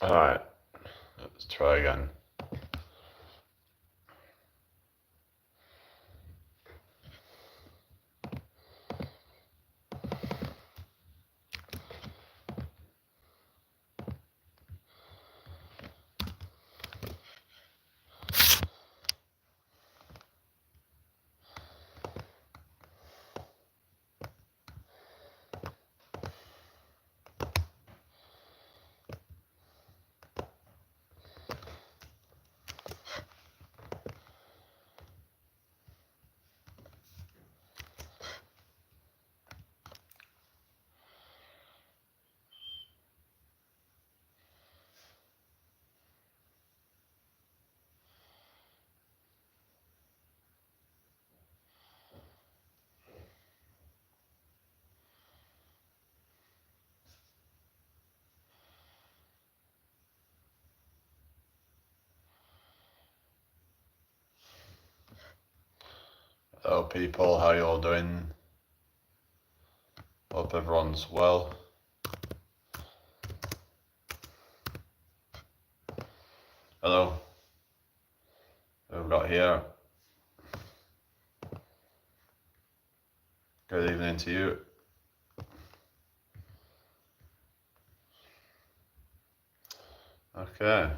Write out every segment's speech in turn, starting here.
Alright, let's try again. Hello people, how you all doing? Hope everyone's well. Hello. Who have we got here? Good evening to you. Okay.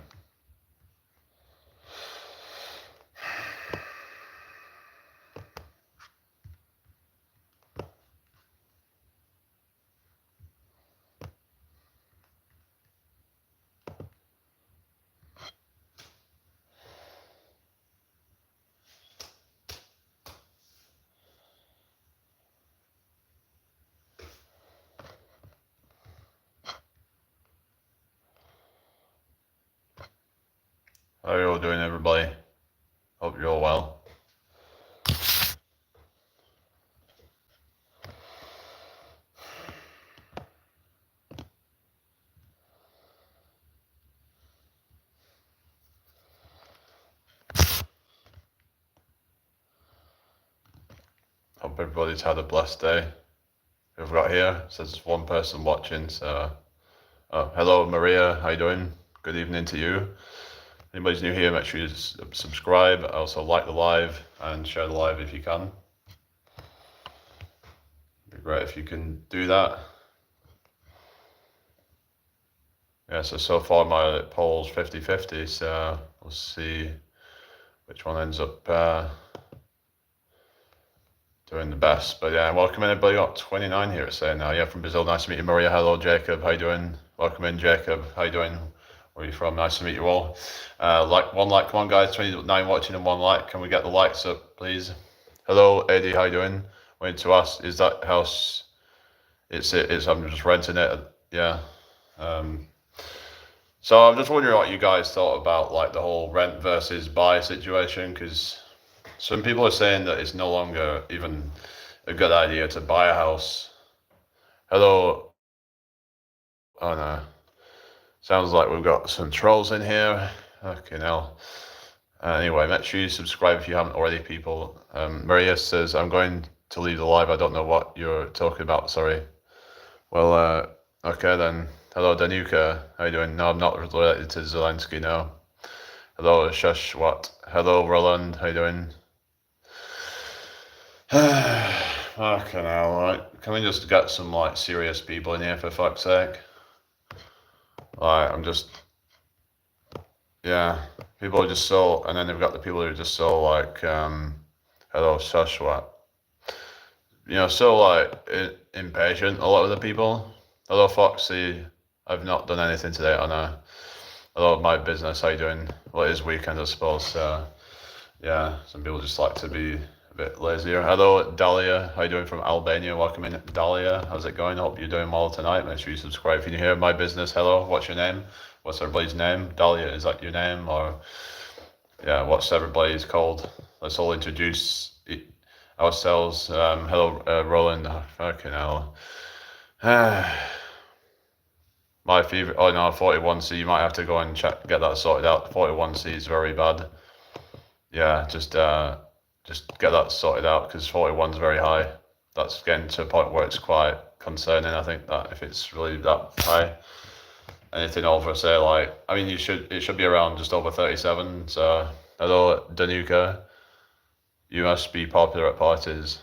How are you all doing, everybody? Hope you're all well. Hope everybody's had a blessed day. Who have we got here? It says one person watching, so... Oh, hello Maria, how you doing? Good evening to you. Anybody's new here, make sure you subscribe. Also like the live and share the live if you can. It'd be great if you can do that. Yeah, so far my poll's 50-50, so we'll see which one ends up doing the best. But yeah, welcome in everybody. Got 29 here to say now. Yeah, from Brazil. Nice to meet you, Maria. Hello, Jacob. How you doing? Welcome in, Jacob. How you doing? Where are you from? Nice to meet you all. One like, come on, guys. 29 watching and one like. Can we get the likes up, please? Hello, Eddie. How you doing? Waiting to ask, is that house? It's. I'm just renting it. Yeah. So I'm just wondering what you guys thought about like the whole rent versus buy situation, because some people are saying that it's no longer even a good idea to buy a house. Hello. Oh no. Sounds like we've got some trolls in here. Okay, now. Anyway, make sure you subscribe if you haven't already, people. Maria says, I'm going to leave the live. I don't know what you're talking about. Sorry. Well, okay then. Hello, Danuka. How you doing? No, I'm not related to Zelensky, no. Hello, Shush, what? Hello, Roland. How you doing? Okay, now, right. Can we just get some, like, serious people in here, for fuck's sake? Like, I'm just... Yeah. People are just so... And then they've got the people who are just so, like, hello, Shush, what? You know, so, like, impatient, a lot of the people. Hello, Foxy. I've not done anything today, I know. Hello, my business, how you doing? Well, it is weekend, I suppose, so... Yeah, some people just like to be a bit lazier. Hello, Dahlia. How you doing from Albania? Welcome in, Dahlia. How's it going? Hope you're doing well tonight. Make sure you subscribe if you're new here. My business, hello. What's your name? What's everybody's name? Dahlia, is that your name? Or, yeah, what's everybody's called? Let's all introduce ourselves. Hello, Roland. Fucking hell. My favorite, oh no, 41C, you might have to go and check, get that sorted out. 41C is very bad. Yeah, just get that sorted out, because 41's very high. That's getting to a point where it's quite concerning, I think, that if it's really that high. anything over, say, like, I mean, it should be around just over 37. So, hello, Danuka. You must be popular at parties.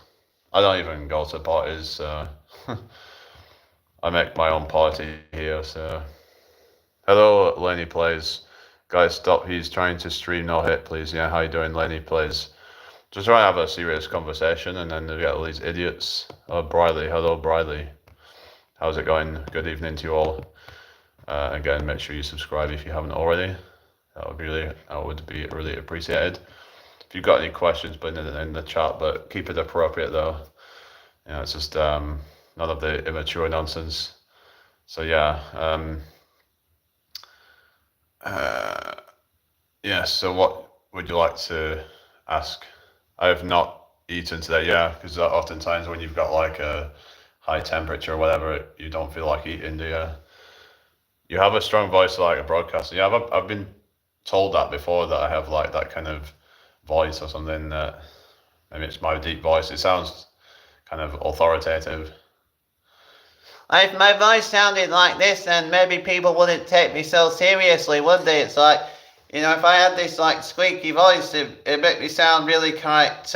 I don't even go to parties, so I make my own party here, so. Hello, Lenny Plays. Guys, stop. He's trying to stream no hit, please. Yeah, how you doing, Lenny Plays? Just try to have a serious conversation, and then we get all these idiots. Oh, Briley. Hello, Briley. How's it going? Good evening to you all. Again, make sure you subscribe if you haven't already. That would be really appreciated. If you've got any questions, put it in the chat, but keep it appropriate though. You know, it's just none of the immature nonsense. So yeah, yeah. So what would you like to ask? I have not eaten today. Yeah, because oftentimes when you've got like a high temperature or whatever, you don't feel like eating. Do you? You have a strong voice like a broadcaster. Yeah, I've been told that before, that I have like that kind of voice or something, that maybe it's my deep voice. It sounds kind of authoritative. If my voice sounded like this, then maybe people wouldn't take me so seriously, would they? It's like, you know, if I had this like squeaky voice, it'd make me sound really quite,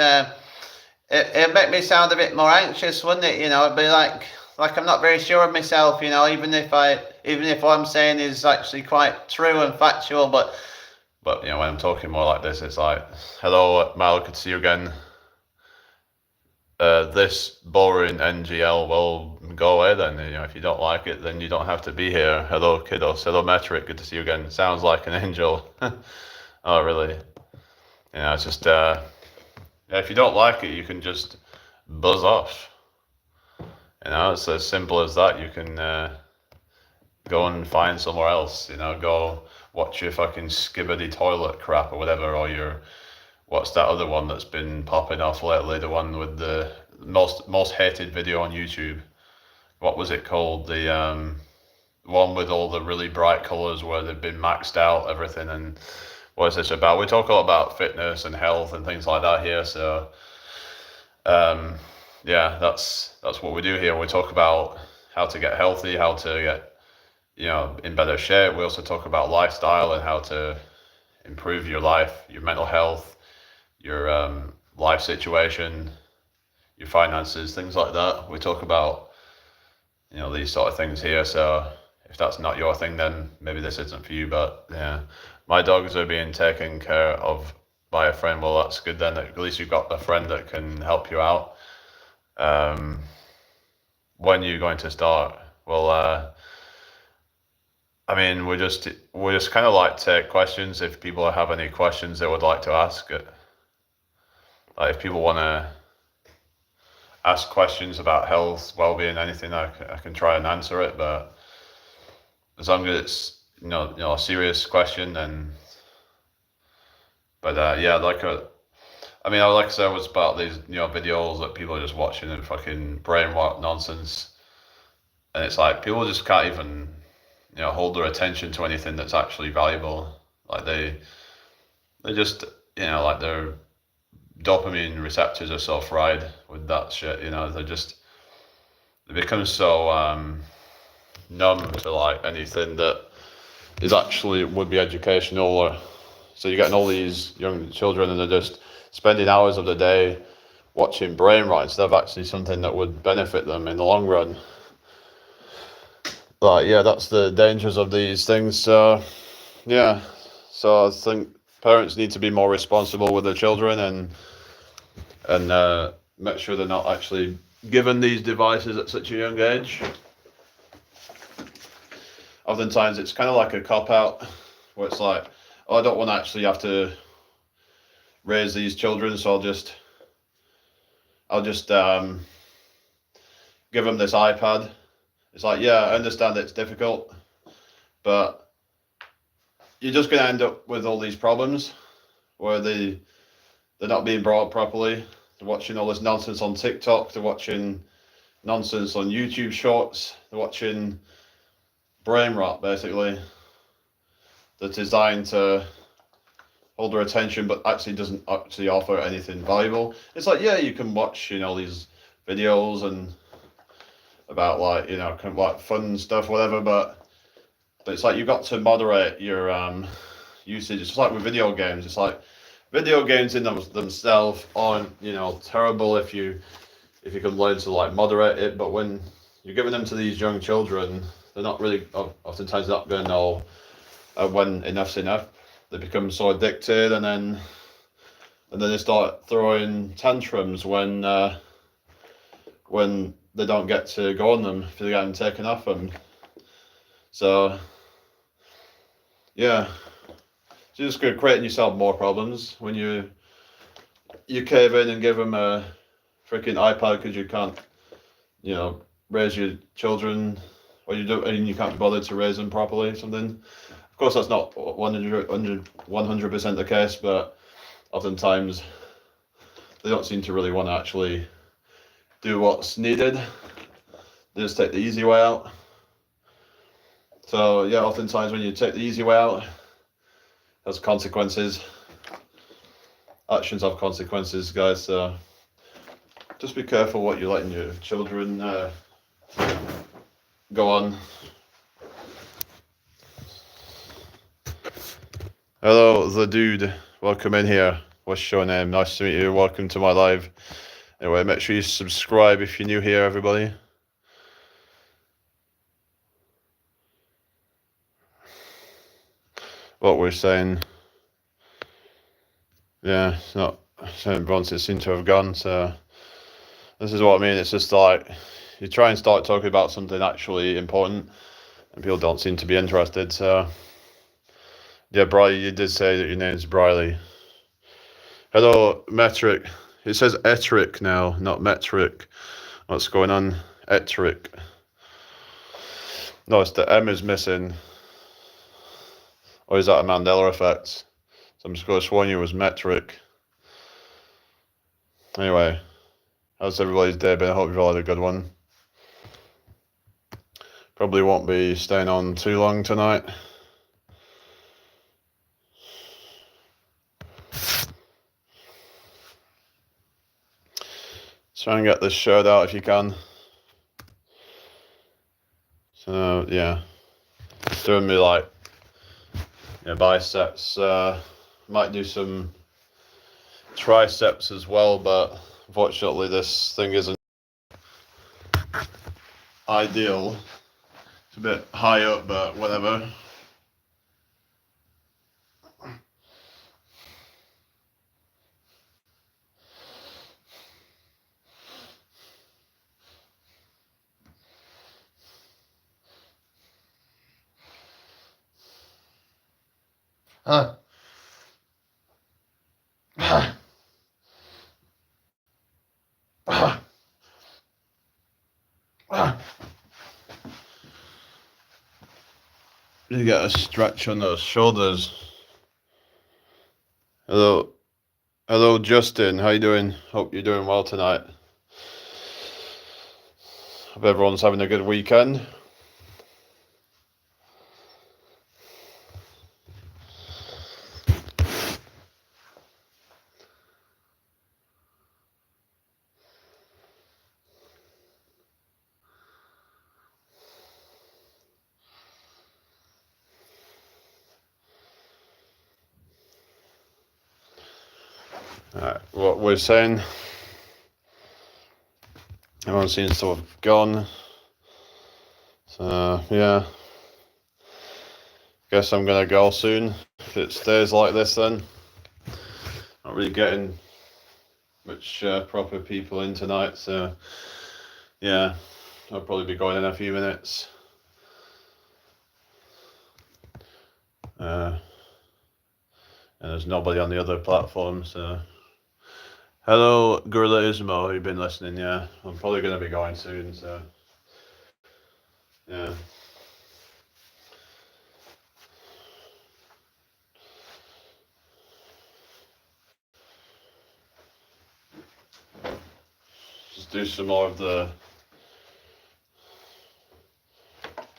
it'd make me sound a bit more anxious, wouldn't it? You know, it'd be like I'm not very sure of myself, you know, even if what I'm saying is actually quite true and factual, but you know, when I'm talking more like this, it's like, hello, Mal, good to see you again. This boring NGL will go away then. You know, if you don't like it, then you don't have to be here. Hello, kiddos. Hello, Metric. Good to see you again. Sounds like an angel. Oh, really? You know, it's just, yeah, if you don't like it, you can just buzz off. You know, it's as simple as that. You can go and find somewhere else. You know, go watch your fucking skibbity toilet crap or whatever, or your, what's that other one that's been popping off lately? The one with the most hated video on YouTube. What was it called? The one with all the really bright colors where they've been maxed out everything. And what is this about? We talk a lot about fitness and health and things like that here. So yeah, that's what we do here. We talk about how to get healthy, how to get, you know, in better shape. We also talk about lifestyle and how to improve your life, your mental health, your life situation, your finances, things like that. We talk about, you know, these sort of things here. So if that's not your thing, then maybe this isn't for you. But yeah, my dogs are being taken care of by a friend. Well, that's good then. At least you've got a friend that can help you out. When are you going to start? Well, I mean, we just kind of like take questions if people have any questions they would like to ask. Like if people want to ask questions about health, well-being, anything, I can try and answer it. But as long as it's you know a serious question, then. But yeah, I mean, like I said, it was about these videos that people are just watching and fucking brainwash nonsense, and it's like people just can't even hold their attention to anything that's actually valuable. Like they just like their dopamine receptors are so fried with that shit. They become so numb to like anything that is actually would be educational. Or so you're getting all these young children and they're just spending hours of the day watching brain rot instead of actually something that would benefit them in the long run. Like, yeah, that's the dangers of these things. So, yeah. So I think parents need to be more responsible with their children and make sure they're not actually given these devices at such a young age. Oftentimes it's kind of like a cop-out where it's like, oh, I don't want to actually have to raise these children, so I'll just give them this iPad. It's like, yeah, I understand it's difficult, but you're just going to end up with all these problems where they're not being brought up properly. They're watching all this nonsense on TikTok. They're watching nonsense on YouTube Shorts. They're watching brain rot, basically, that's designed to hold their attention, but actually doesn't actually offer anything valuable. It's like, yeah, you can watch, these videos and about like, kind of like fun stuff, whatever, but But it's like you've got to moderate your usage. It's just like with video games. It's like video games in themselves aren't, you know, terrible if you can learn to like moderate it. But when you're giving them to these young children, they're not really oftentimes not going to know when enough's enough. They become so addicted, and then they start throwing tantrums when they don't get to go on them if they get them taken off them. So yeah, so just creating yourself more problems when you cave in and give them a freaking iPad because you can't, you know, raise your children, or you can't be bothered to raise them properly or something. Of course, that's not 100% the case, but oftentimes they don't seem to really want to actually do what's needed. They just take the easy way out. So yeah, oftentimes when you take the easy way out, it has consequences. Actions have consequences, guys. So just be careful what you're letting your children go on. Hello, the dude. Welcome in here. What's your name? Nice to meet you. Welcome to my live. Anyway, make sure you subscribe if you're new here, everybody. What we're saying, yeah, it's not. Everyone seems to have gone. So this is what I mean. It's just like you try and start talking about something actually important, and people don't seem to be interested. So yeah, Briley, you did say that your name's Briley. Hello, Metric. It says Etric now, not Metric. What's going on? Etric. No, it's the M is missing. Or is that a Mandela effect? So I'm just going to sworn you was Metric. Anyway, how's everybody's day been? I hope you've all had a good one. Probably won't be staying on too long tonight. Try and get this shirt out if you can. So yeah, doing me like biceps. Might do some triceps as well, but unfortunately this thing isn't ideal. It's a bit high up, but whatever. Huh. You get a stretch on those shoulders. Hello, Justin. How you doing? Hope you're doing well tonight. Hope everyone's having a good weekend. Alright, what we're saying. Everyone seems to have gone. So yeah. Guess I'm gonna go soon. If it stays like this then. Not really getting much proper people in tonight, so yeah. I'll probably be going in a few minutes. And there's nobody on the other platform, so hello, Gorilla Ismo, you've been listening, yeah. I'm probably going to be going soon, so yeah. Just do some more of the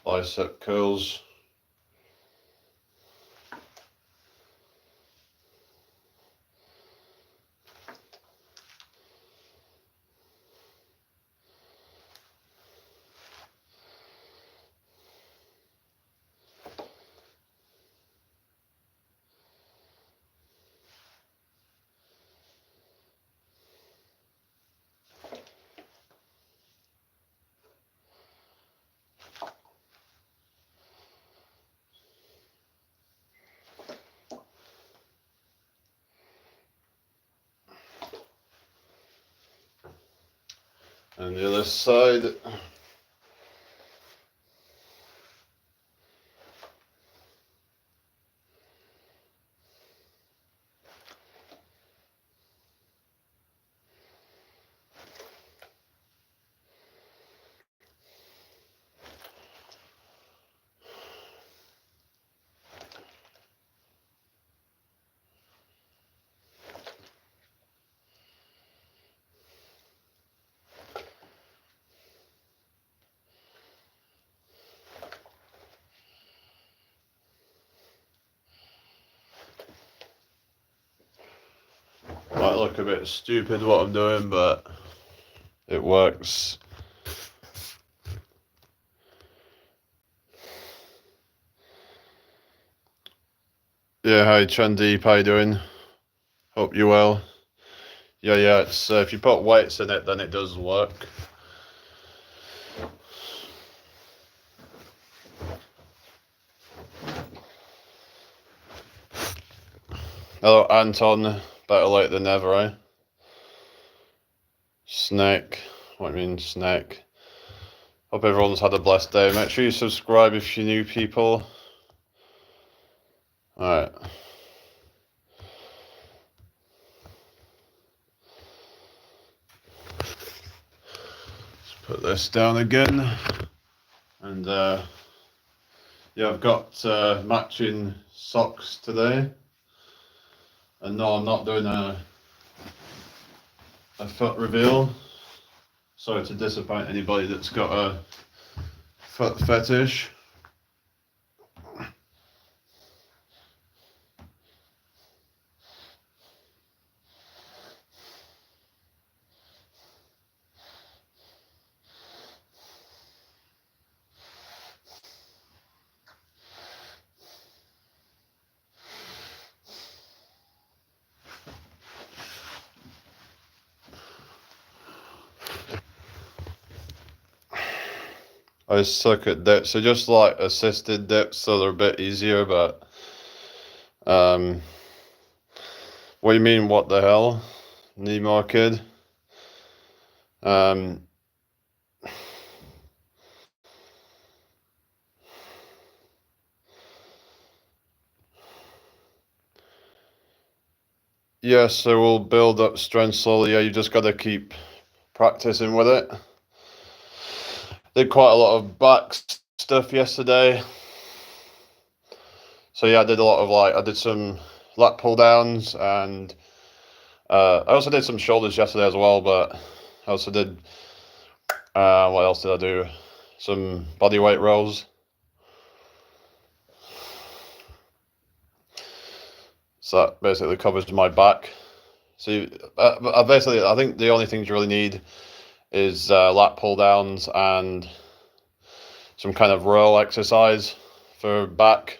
bicep curls. And the other side. Might look a bit stupid what I'm doing, but it works. Yeah, hi Chandeep, how you doing? Hope you're well. Yeah, it's if you put weights in it, then it does work. Hello Anton, better late than never, eh? Snake, what do you mean snake? Hope everyone's had a blessed day. Make sure you subscribe if you're new people. Alright. Let's put this down again. And yeah, I've got matching socks today. And no, I'm not doing a foot reveal. Sorry to disappoint anybody that's got a foot fetish. I suck at dips. So just like assisted dips, so they're a bit easier, but what do you mean, what the hell? Nemo kid? Yeah, so we'll build up strength slowly. Yeah, you just gotta keep practicing with it. Did quite a lot of back stuff yesterday. So yeah, I did a lot of I did some lat pull downs, and I also did some shoulders yesterday as well, but I also did, what else did I do? Some body weight rows. So that basically covers my back. So I think the only things you really need is lat pull downs and some kind of row exercise for back.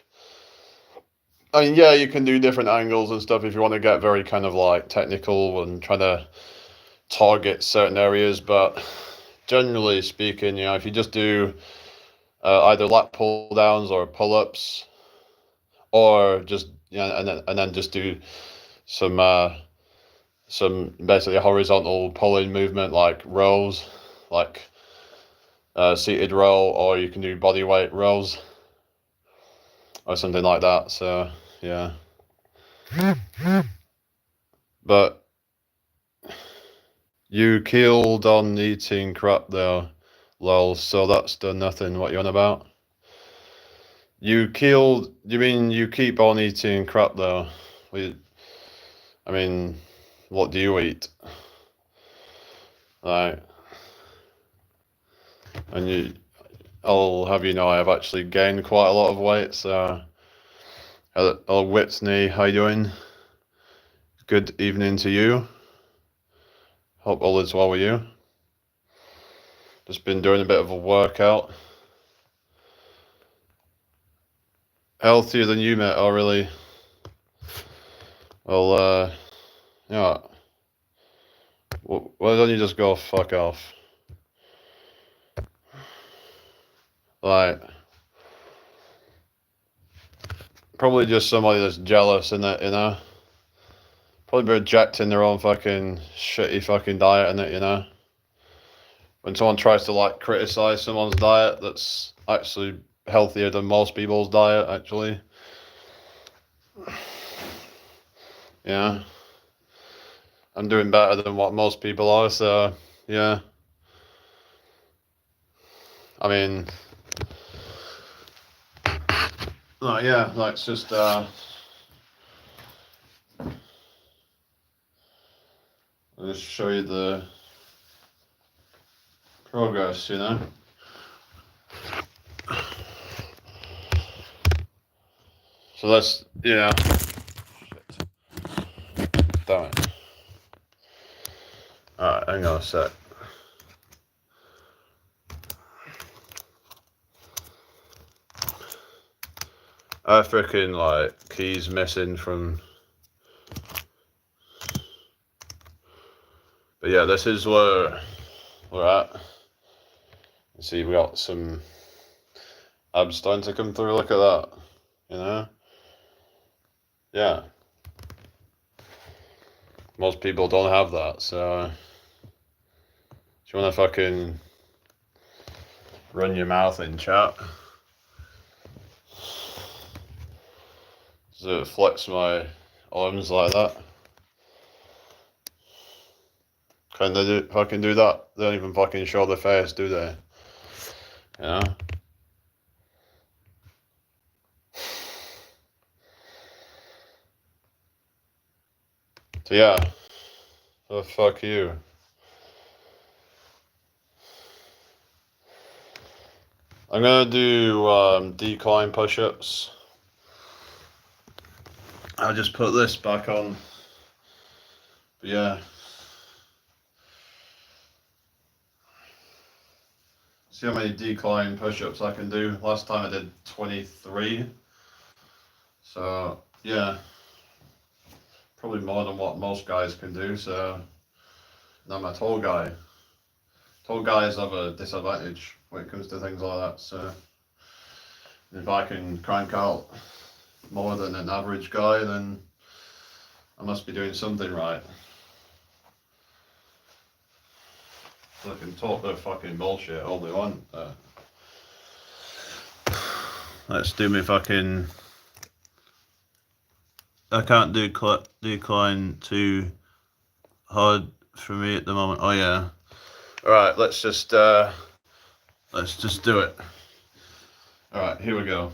I mean, yeah, you can do different angles and stuff if you want to get very kind of technical and try to target certain areas, but generally speaking, if you just do either lat pull downs or pull ups, or just and then just do some basically horizontal pulling movement like rows, like seated row, or you can do body weight rows or something like that. So yeah, but you killed on eating crap there, lol. So that's done nothing. What you on about? You mean you keep on eating crap though? I mean, what do you eat? Like, and I'll have you know I have actually gained quite a lot of weight, so. Hello, Whitney, how you doing? Good evening to you. Hope all is well with you. Just been doing a bit of a workout. Healthier than you, mate. Oh, really? Well, yeah. Why don't you just go fuck off? Probably just somebody that's jealous, innit, Probably rejecting their own fucking shitty fucking diet, innit, when someone tries to like criticize someone's diet that's actually healthier than most people's diet, actually. Yeah. I'm doing better than what most people are, so yeah. I mean, yeah, let's just I'll just show you the progress, you know. So let's, yeah. Shit. Damn it. Alright, hang on a sec. I freaking like keys missing from. But yeah, this is where we're at. You see, we got some abs starting to come through. Look at that, you know. Yeah. Most people don't have that, so. Do you want to fucking run your mouth in chat? Does it flex my arms like that? Can they fucking do that? They don't even fucking show their face, do they? You know? So yeah. So fuck you. I'm gonna do decline push-ups. I'll just put this back on. But yeah. See how many decline push-ups I can do. Last time I did 23. So yeah. Probably more than what most guys can do, so now I'm a tall guy. Tall guys have a disadvantage when it comes to things like that, so if I can crank out more than an average guy, then I must be doing something right. So I can talk their fucking bullshit all they want. Let's do me fucking. I can't do decline too hard for me at the moment. Oh yeah. Alright, let's just do it. Alright, here we go.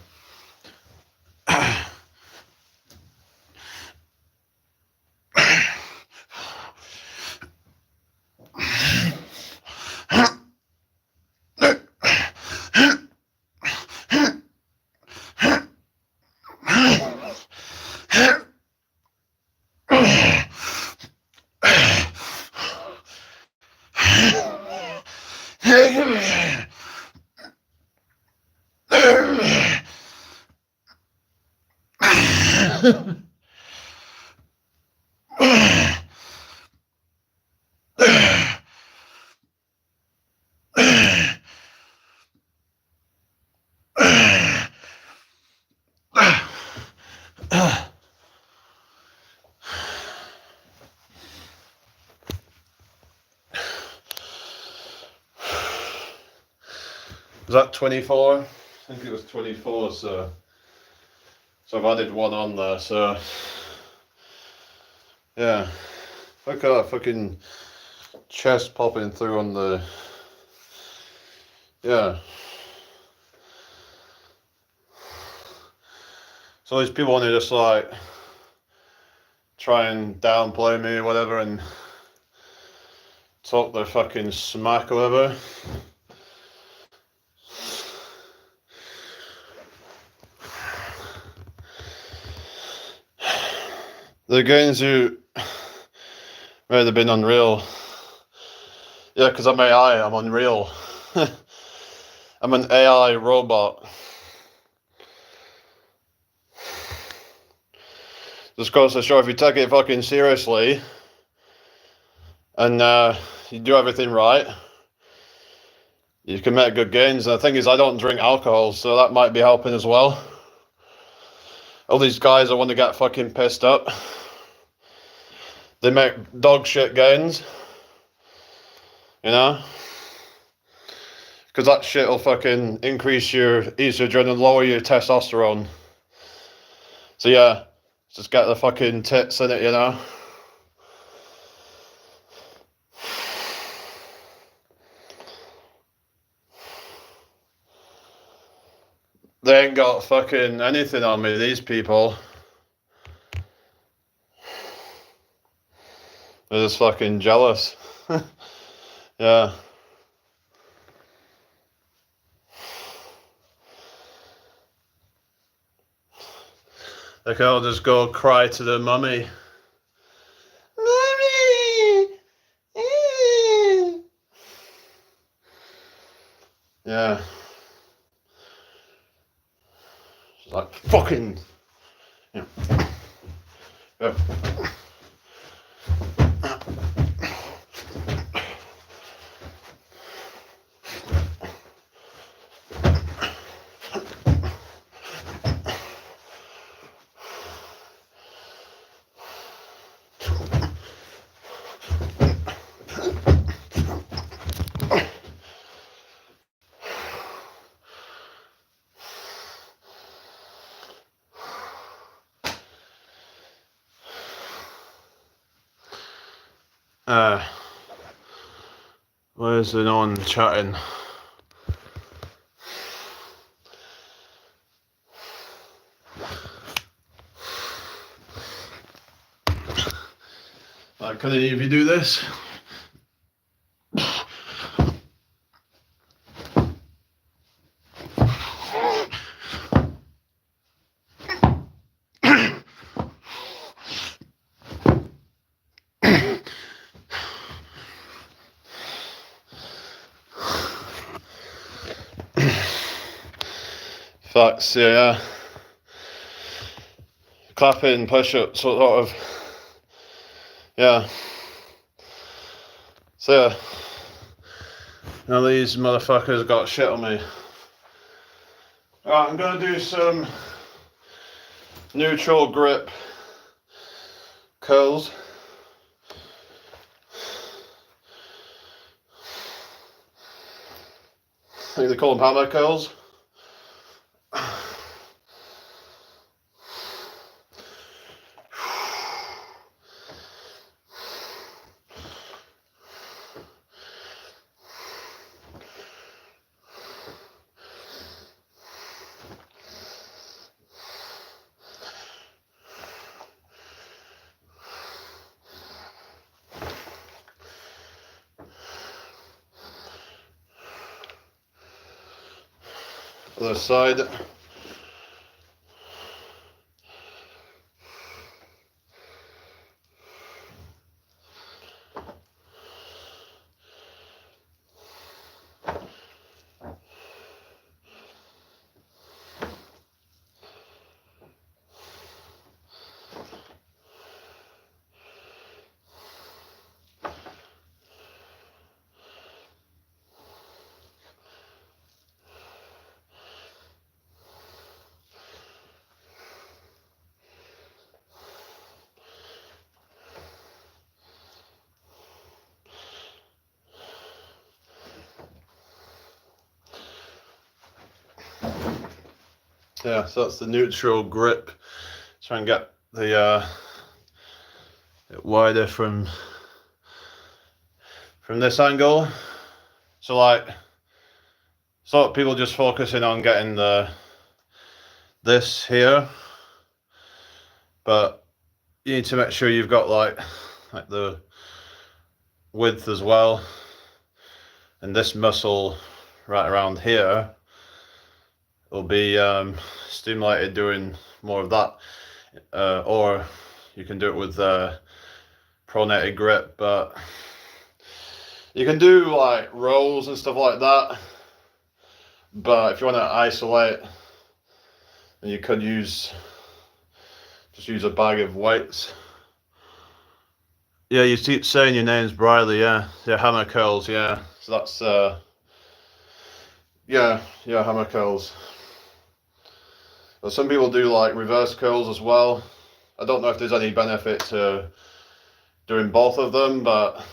Was that 24? I think it was 24, so I've added one on there, so yeah. Look at that fucking chest popping through on the, yeah. So these people want to just like try and downplay me or whatever and talk their fucking smack or whatever. The gains who may have been unreal. Yeah, because I'm AI, I'm unreal. I'm an AI robot. Just goes to show if you take it fucking seriously and you do everything right, you can make good gains. And the thing is, I don't drink alcohol, so that might be helping as well. All these guys that want to get fucking pissed up, they make dog shit gains, you know? Because that shit will fucking increase your estrogen and lower your testosterone. So yeah, just get the fucking tits in it, you know? They ain't got fucking anything on me, these people. They're just fucking jealous. Yeah. They can all just go cry to their mummy. Mummy! Yeah. She's like, fucking. Yeah. Yeah. Where's the no one chatting? Like, can any of you do this? Facts, yeah. Clapping, push-ups, sort of. Yeah. So yeah. Now these motherfuckers got shit on me. Right, I'm gonna do some neutral grip curls. I think they call them hammer curls. Other side. Yeah, so that's the neutral grip. Try and get the it wider from this angle. So like, so people just focusing on getting this here, but you need to make sure you've got like the width as well, and this muscle right around here will be stimulated doing more of that, or you can do it with pronated grip, but you can do like rows and stuff like that. But if you want to isolate, then you could just use a bag of weights. Yeah, you keep saying your name's Briley, yeah. Yeah, hammer curls, yeah. So that's yeah, hammer curls. But some people do like reverse curls as well. I don't know if there's any benefit to doing both of them, but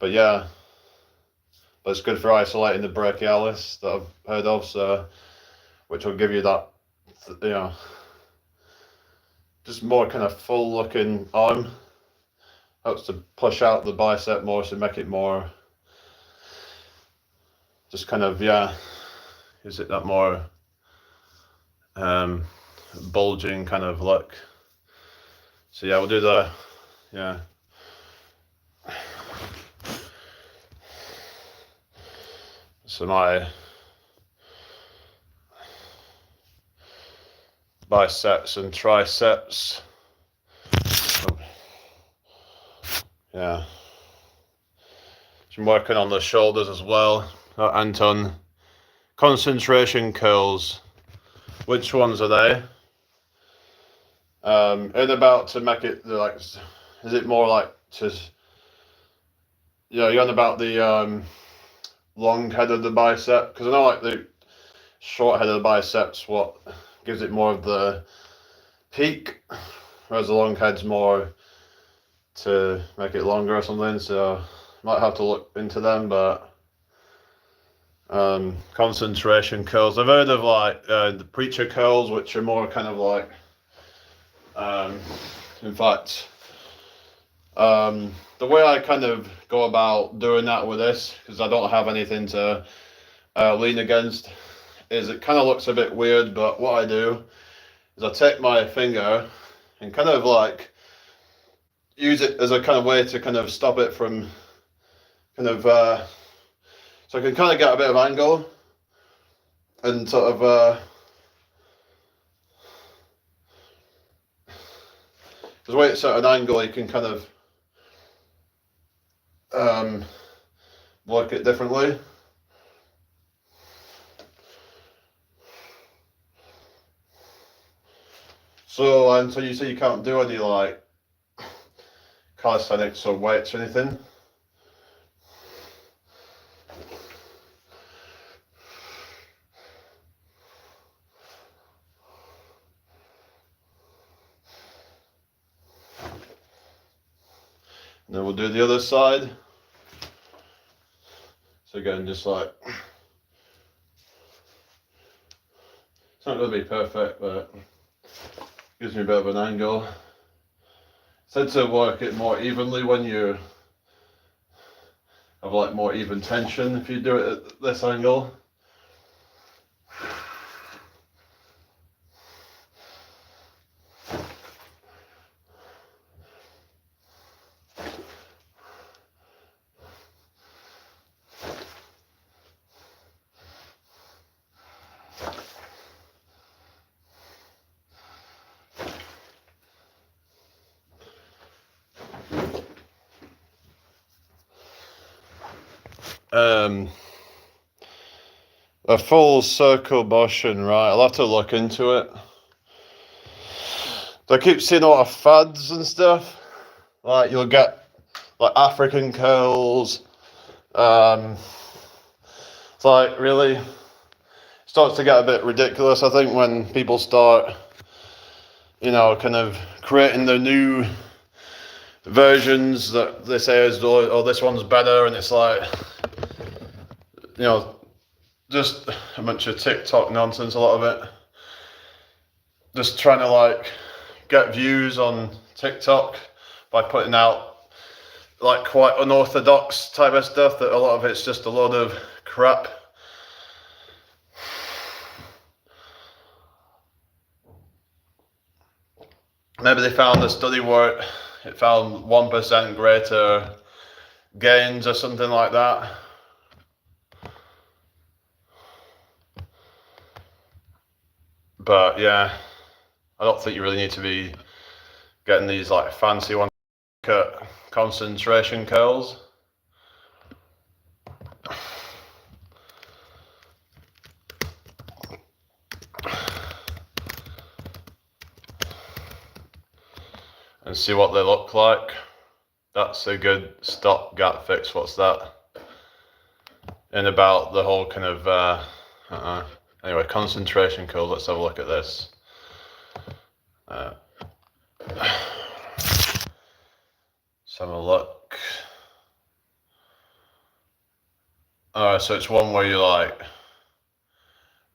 yeah. but it's good for isolating the brachialis that I've heard of, so which will give you that, you know, just more kind of full looking arm. Helps to push out the bicep more, so make it more just kind of, yeah, gives it that more bulging kind of look. So yeah, we'll do the, yeah. So my biceps and triceps. Yeah. So I'm working on the shoulders as well. Anton, concentration curls. Which ones are they? And about to make it like, is it more like to, you're on about the long head of the bicep? Because I know like the short head of the biceps, what gives it more of the peak, whereas the long head's more to make it longer or something, so might have to look into them. But concentration curls, I've heard of like the preacher curls, which are more kind of like in fact the way I kind of go about doing that with this, because I don't have anything to lean against, is it kind of looks a bit weird, but what I do is I take my finger and kind of like use it as a kind of way to kind of stop it from kind of so I can kind of get a bit of angle and sort of the way it's at an angle, you can kind of work it differently. So until you say you can't do any like calisthenics or weights or anything. And then we'll do the other side. So again, just like, it's not going to be perfect, but it gives me a bit of an angle. Said to work it more evenly when you have like more even tension if you do it at this angle. A full circle motion, right? I'll have to look into it. I keep seeing a lot of fads and stuff. Like you'll get like African curls. It's like really starts to get a bit ridiculous, I think, when people start, you know, kind of creating the new versions that they say is, oh, this one's better, and it's like, you know, just a bunch of TikTok nonsense, a lot of it. Just trying to like get views on TikTok by putting out like quite unorthodox type of stuff, that a lot of it's just a lot of crap. Maybe they found a study where it found 1% greater gains or something like that. But yeah, I don't think you really need to be getting these like fancy ones, concentration curls. And see what they look like. That's a good stopgap fix. What's that? And about the whole kind of anyway, concentration curls. Let's have a look at this. Let's have a look. So it's one where you like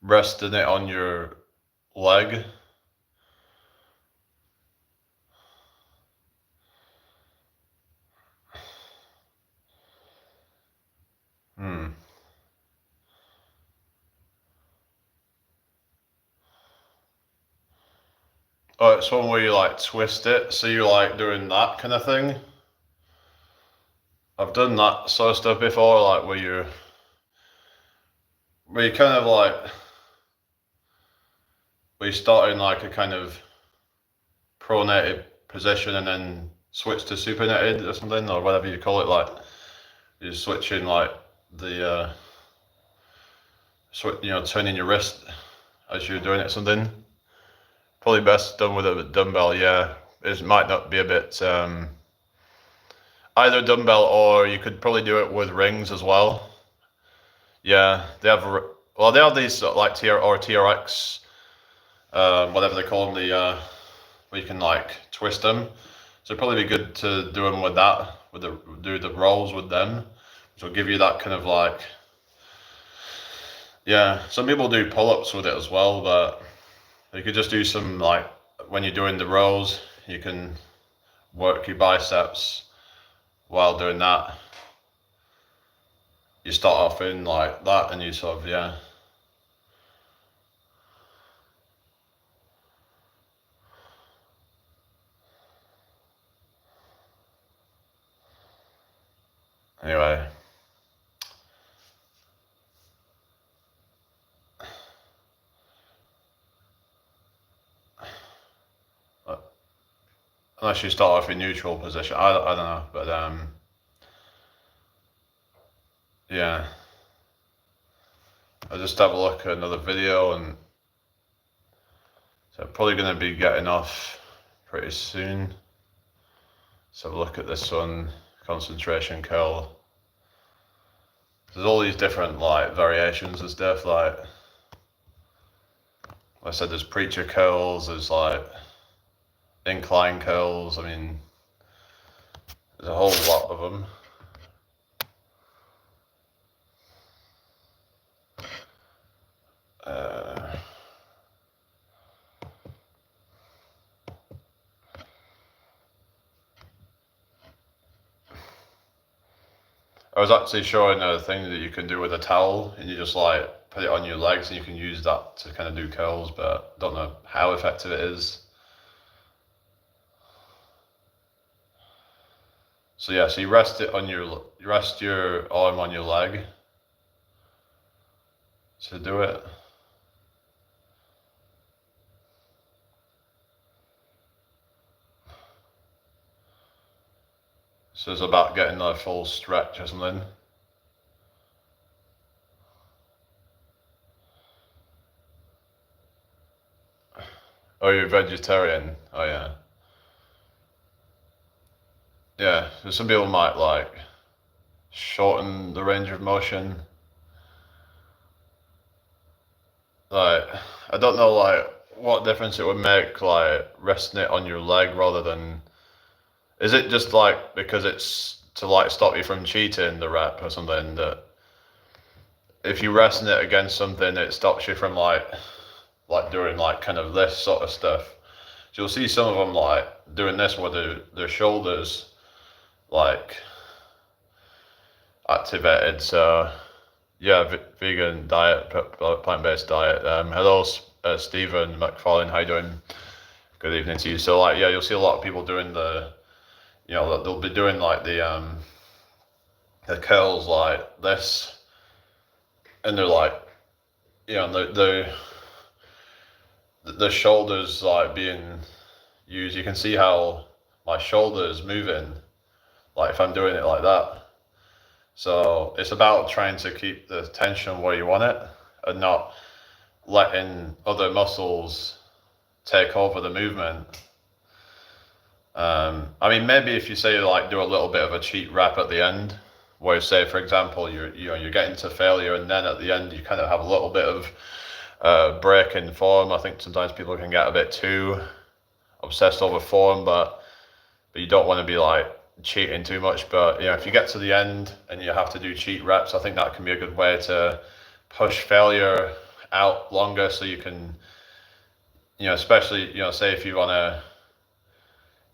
resting it on your leg. Oh, it's one where you like twist it, so you like doing that kind of thing. I've done that sort of stuff before, like where you kind of like where you start in like a kind of pronated position and then switch to supinated or something, or whatever you call it. Like you're switching like the turning your wrist as you're doing it. Something probably best done with a dumbbell. Yeah, it might not be a bit either dumbbell, or you could probably do it with rings as well. Yeah, they have these like TRX, whatever they call them, the where you can like twist them. So it'd probably be good to do them with that, do the rolls with them, which will give you that kind of like, yeah. Some people do pull-ups with it as well, but you could just do some like when you're doing the rolls, you can work your biceps while doing that. You start off in like that, and you sort of, yeah. Anyway. Unless you start off in neutral position. I don't know, but yeah. I'll just have a look at another video, and so I'm probably going to be getting off pretty soon. Let's have a look at this one, concentration curl. There's all these different like variations and stuff. Like I said, there's preacher curls, there's like incline curls. I mean, there's a whole lot of them. I was actually showing a thing that you can do with a towel, and you just like put it on your legs, and you can use that to kind of do curls, but don't know how effective it is. So yeah, so you rest your arm on your leg to do it. So it's about getting a full stretch or something. Oh, you're vegetarian? Oh yeah. Yeah, so some people might like shorten the range of motion. Like, I don't know like what difference it would make like resting it on your leg rather than, is it just like because it's to like stop you from cheating the rep or something, that if you resting it against something it stops you from like doing like kind of this sort of stuff. So you'll see some of them like doing this with their shoulders like activated. So yeah, vegan diet, plant-based diet. Hello, Stephen McFarlane, how you doing? Good evening to you. So like, yeah, you'll see a lot of people doing they'll be doing like the curls like this, and they're like, the shoulders like being used. You can see how my shoulders moving, like if I'm doing it like that. So it's about trying to keep the tension where you want it and not letting other muscles take over the movement. I mean, maybe if you say like do a little bit of a cheat rep at the end, where say for example you're getting to failure, and then at the end you kind of have a little bit of break in form. I think sometimes people can get a bit too obsessed over form, but you don't want to be like cheating too much, but if you get to the end and you have to do cheat reps, I think that can be a good way to push failure out longer, so you can, especially, say if you want to,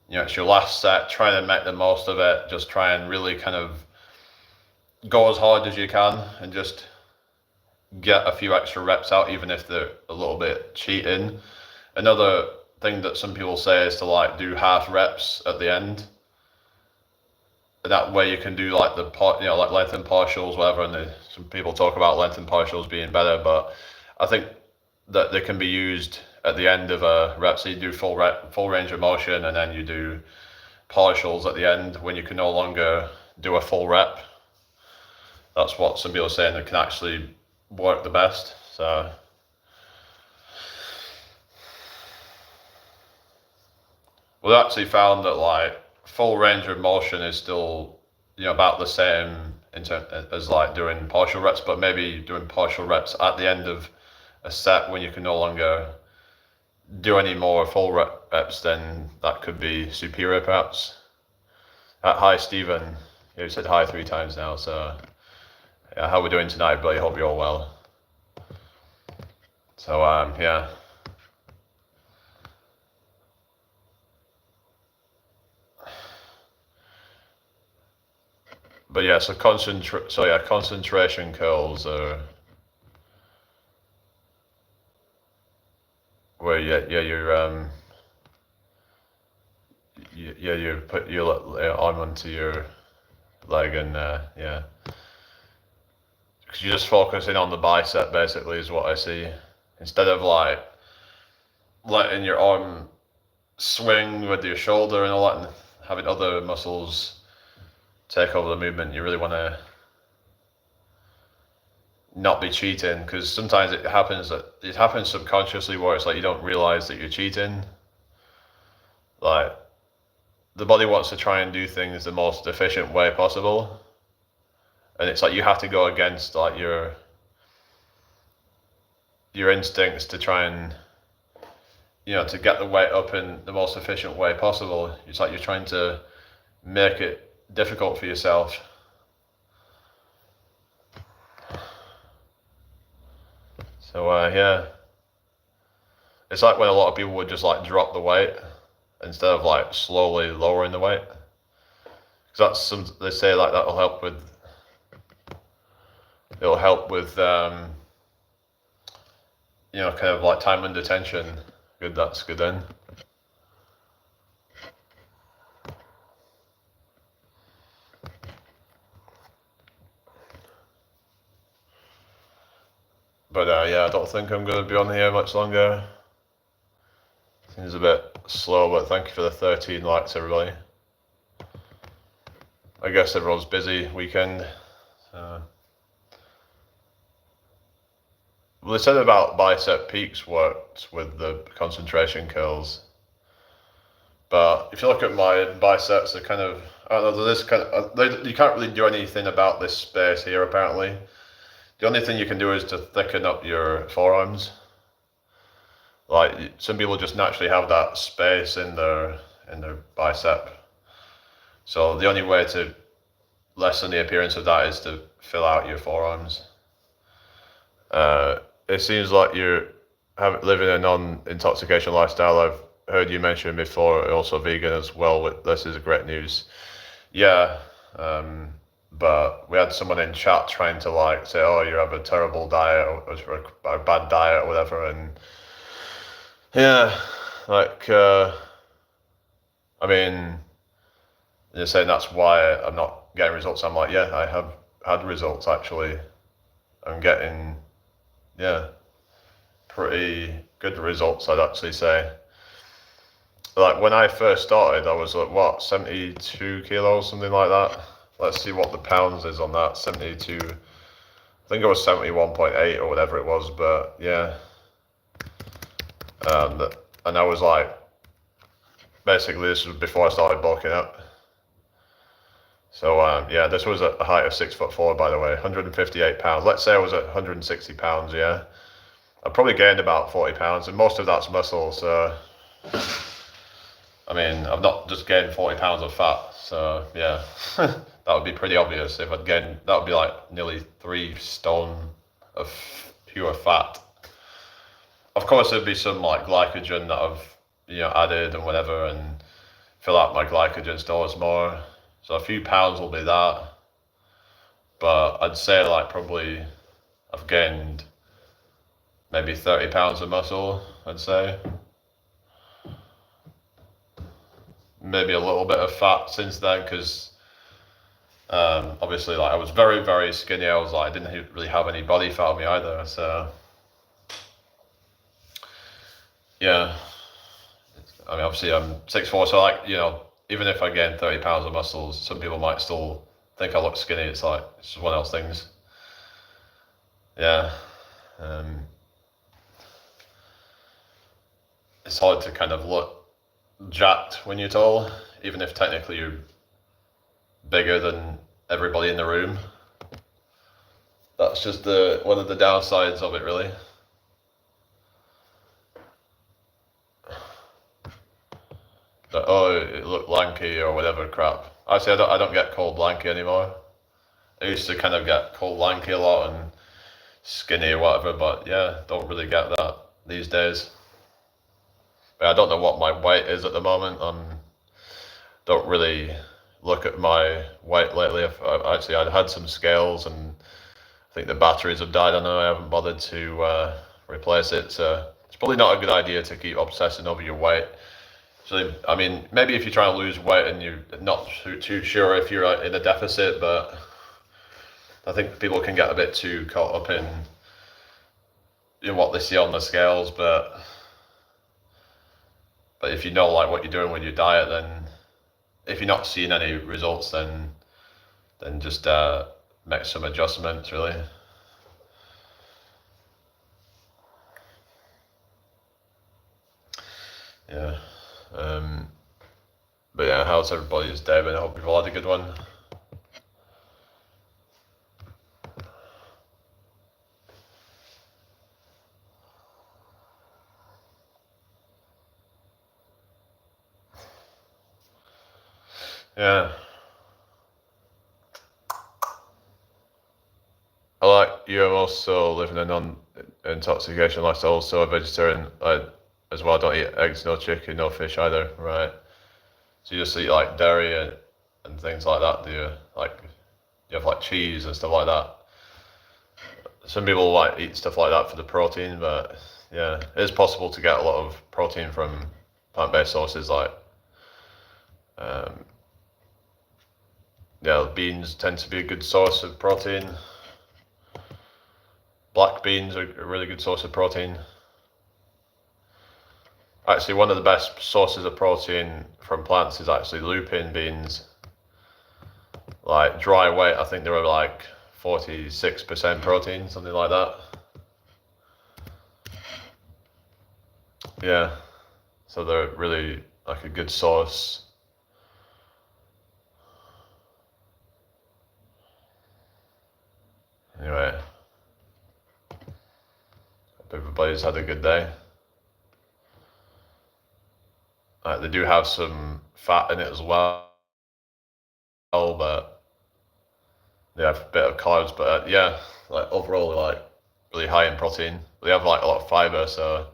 it's your last set, try to make the most of it, just try and really kind of go as hard as you can and just get a few extra reps out, even if they're a little bit cheating. Another thing that some people say is to like do half reps at the end. That way you can do like like lengthen partials, whatever. And some people talk about lengthen partials being better, but I think that they can be used at the end of a rep. So you do full range of motion, and then you do partials at the end when you can no longer do a full rep. That's what some people are saying that can actually work the best. So we actually found that like full range of motion is still about the same as like doing partial reps, but maybe doing partial reps at the end of a set when you can no longer do any more full reps, then that could be superior perhaps. Hi Stephen, you said hi 3 times now, so yeah, how we doing tonight, everybody? Hope you're all well. So yeah. But yeah, so concentration curls are where you put your arm onto your leg, and yeah, because you're just focusing on the bicep basically is what I see, instead of like letting your arm swing with your shoulder and all that and having other muscles take over the movement. You really want to not be cheating, because sometimes it happens subconsciously where it's like you don't realize that you're cheating. Like the body wants to try and do things the most efficient way possible, and it's like you have to go against like your instincts to try and to get the weight up in the most efficient way possible. It's like you're trying to make it difficult for yourself. So yeah, it's like when a lot of people would just like drop the weight instead of like slowly lowering the weight, because they say like that'll help with kind of like time under tension. Good, that's good then. But yeah, I don't think I'm going to be on here much longer. Seems a bit slow, but thank you for the 13 likes, everybody. I guess everyone's busy weekend. Well, they said about bicep peaks worked with the concentration curls, but if you look at my biceps, they're kind of, I don't know, this kind of, you can't really do anything about this space here apparently. The only thing you can do is to thicken up your forearms. Like some people just naturally have that space in their bicep. So the only way to lessen the appearance of that is to fill out your forearms. It seems like you're living a non-intoxication lifestyle. I've heard you mention before, also vegan as well. This is great news. Yeah. But we had someone in chat trying to like say, oh, you have a terrible diet or a bad diet or whatever, and yeah, like I mean, you're saying that's why I'm not getting results. I'm like, yeah, I have had results actually. I'm getting pretty good results, I'd actually say. Like when I first started, I was like, what, 72 kilos, something like that. Let's see what the pounds is on that. 72. I think it was 71.8 or whatever it was, but yeah. And I was like, basically this was before I started bulking up. So yeah, this was at a height of 6'4", by the way, 158 pounds. Let's say I was at 160 pounds, yeah. I probably gained about 40 pounds, and most of that's muscle, so I mean, I've not just gained 40 pounds of fat, so yeah, that would be pretty obvious if I'd gained, that would be like nearly 3 stone of pure fat. Of course, there'd be some like glycogen that I've, added and whatever, and fill out my glycogen stores more. So a few pounds will be that, but I'd say like probably I've gained maybe 30 pounds of muscle, I'd say. Maybe a little bit of fat since then, because obviously like I was very, very skinny. I was like, I didn't really have any body fat on me either. So yeah, I mean, obviously I'm 6'4", so like, even if I gain 30 pounds of muscles, some people might still think I look skinny. It's like, it's just one of those things. Yeah. It's hard to kind of look jacked when you're tall, even if technically you're bigger than everybody in the room. That's just one of the downsides of it, really. But, oh, it looked lanky or whatever crap. Actually, I don't get called lanky anymore. I used to kind of get called lanky a lot and skinny or whatever, but yeah, don't really get that these days. But I don't know what my weight is at the moment. Don't really look at my weight lately. I'd had some scales and I think the batteries have died on it. I haven't bothered to replace it. So it's probably not a good idea to keep obsessing over your weight. So, I mean, maybe if you're trying to lose weight and you're not too sure if you're in a deficit, but I think people can get a bit too caught up in what they see on the scales. But if you know like what you're doing with your diet, then if you're not seeing any results, then just make some adjustments, really. Yeah. But yeah, how's everybody's day been? I hope you've all had a good one. Yeah. I like you're also living a non-intoxication lifestyle, also a vegetarian as well. Don't eat eggs, no chicken, no fish either, right? So you just eat like dairy and things like that, do you? Like, you have like cheese and stuff like that. Some people like eat stuff like that for the protein, but yeah, it is possible to get a lot of protein from plant-based sources like, yeah, beans tend to be a good source of protein. Black beans are a really good source of protein. Actually, one of the best sources of protein from plants is actually lupin beans. Like dry weight, I think they were like 46% protein, something like that. Yeah, so they're really like a good source. Anyway, hope everybody's had a good day. They do have some fat in it as well, but they have a bit of carbs. But yeah, like overall, they're like really high in protein. They have like a lot of fiber, so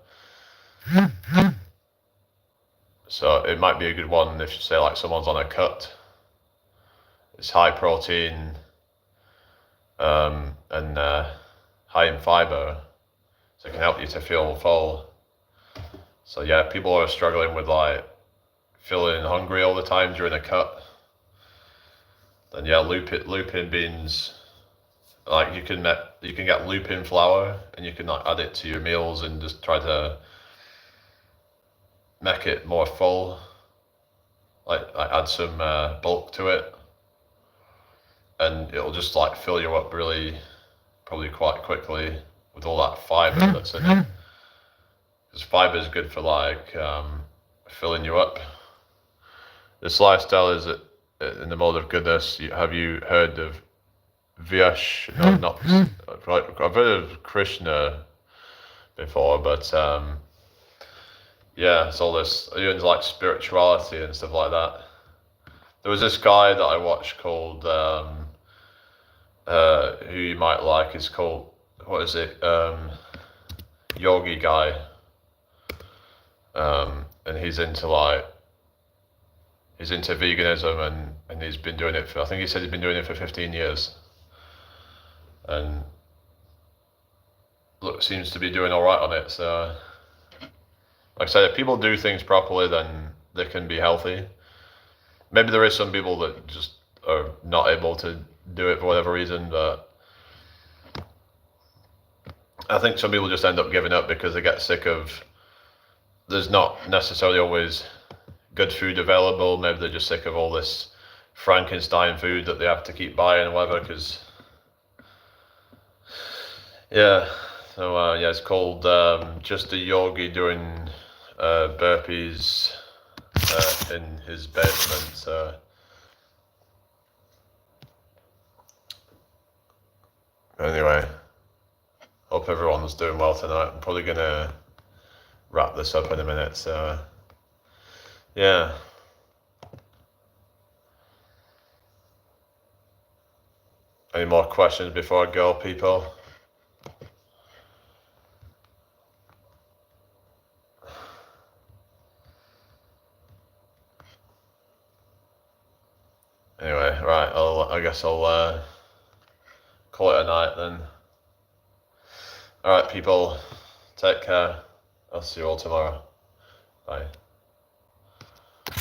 it might be a good one if you say like someone's on a cut. It's high protein and high in fiber, so it can help you to feel full. So yeah, people are struggling with like feeling hungry all the time during a cut. Then yeah, lupin beans, like you can get lupin flour and you can like add it to your meals and just try to make it more full. Like add some bulk to it, and it'll just like fill you up really, probably quite quickly with all that fiber that's in it. Because fiber is good for like filling you up. This lifestyle is in the mode of goodness. Have you heard of Vyash? No, not. I've heard of Krishna before, but yeah, it's all this, even like spirituality and stuff like that. There was this guy that I watched called, who you might like, is called, what is it, Yogi Guy. And he's into veganism, and he's been doing it for, I think he said he's been doing it for 15 years. And look, seems to be doing all right on it. So, like I said, if people do things properly, then they can be healthy. Maybe there is some people that just are not able to do it for whatever reason, but I think some people just end up giving up because they get sick of, there's not necessarily always good food available. Maybe they're just sick of all this Frankenstein food that they have to keep buying or whatever, because, yeah. So, yeah, it's called Just a Yogi doing burpees in his basement. So, anyway, hope everyone's doing well tonight. I'm probably going to wrap this up in a minute. So, yeah. Any more questions before I go, people? Anyway, right, I guess I'll call it a night then. Alright, people, take care. I'll see you all tomorrow. Bye.